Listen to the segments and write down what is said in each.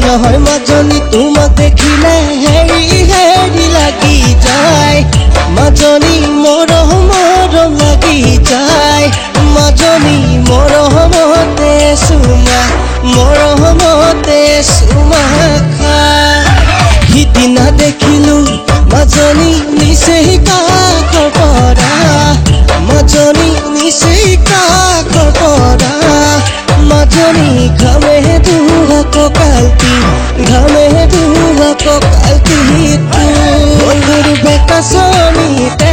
নহয় মাজনী তোমাক দেখিলে হেৰি হেৰি লাগি যায় মাজনী মৰম লাগি যায় মাজনী মৰমতে চুমা খা সিদিনা দেখিলো মাজনী নিচেই কাকৰ পৰা মাজনী নিচেই কাকৰ পৰা মাজনী ঘামে দুহা ককালটি তোৰ বেকাচনিতে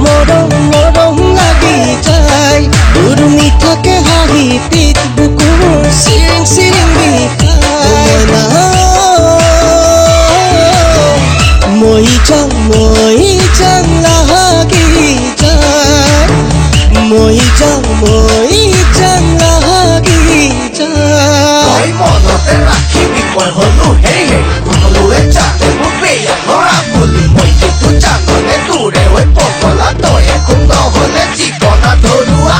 মৰম লাগি যায় তোৰ মিঠাকে হাঁহিটিত বুকুৰ চিৰিং বিষায় মই যাং লাগি যায় মই যাং লাগি যায় মনতে ৰাখিবি মই হলো হেৰি সকলোৱে জানে মোক বেয়া ল'ৰা বুলি মই কিন্তু জাননে তোৰে হৈ পগলা তই একো নহ'লে জীৱন আধৰুৱা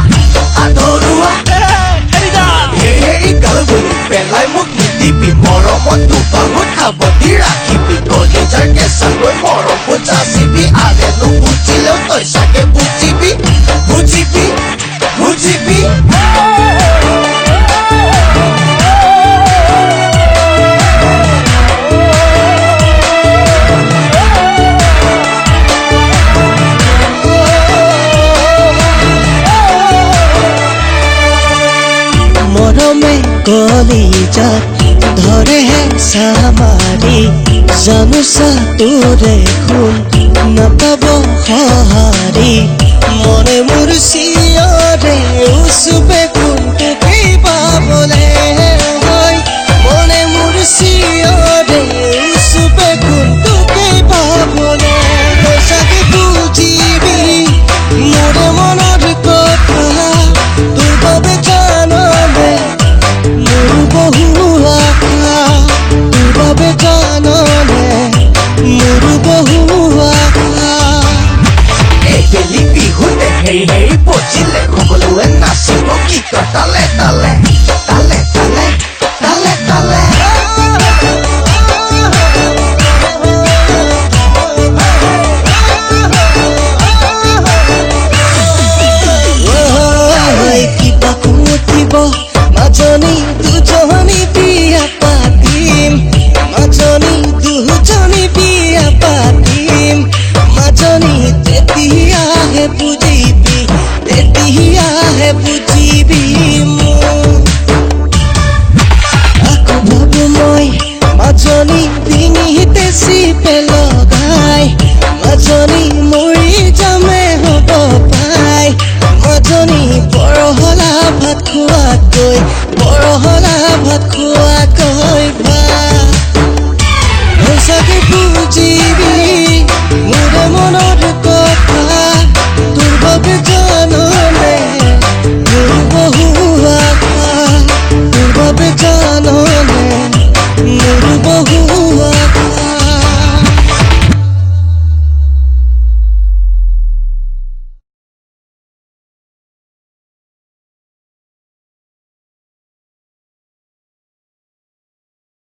হেৰি গাল বুলি পেলাই মোক নিদিবি মৰমত দুবাহুত সাৱধি ৰাখিবি কলিজাৰ কেঁচাকৈ মৰম বুজাচিবি আৰেনো বুজিলেও তই চাগে বুজিবি মৰমে কলিজাত ধৰে চামাৰি জানোচা তোৰে খুন নাপাব সঁহাৰি মনে মোৰ চিঞৰে উচুপে কোনটোকে পাবলে হয় মনে মোৰ চিঞৰে উচুপে কোনটোকে পাবলে চাগে বুজিবি মোৰে মনৰ কথা তোৰ বাবে জাননে মোৰ বহু আশা তোৰ বাবে জাননে মোৰ বহু আশা এইবেলি বিহুতে হেৰি বজিলে সকলোৱে নাচিব গীত তালে কিবা কুঠিব মাজনী দুজনী বিয়া পাতিম মাজনী দুজনী বিয়া পাতিম মাজনী তেতিয়াহে বুজিবি মোক আকৌ ভাবো মই মাজনী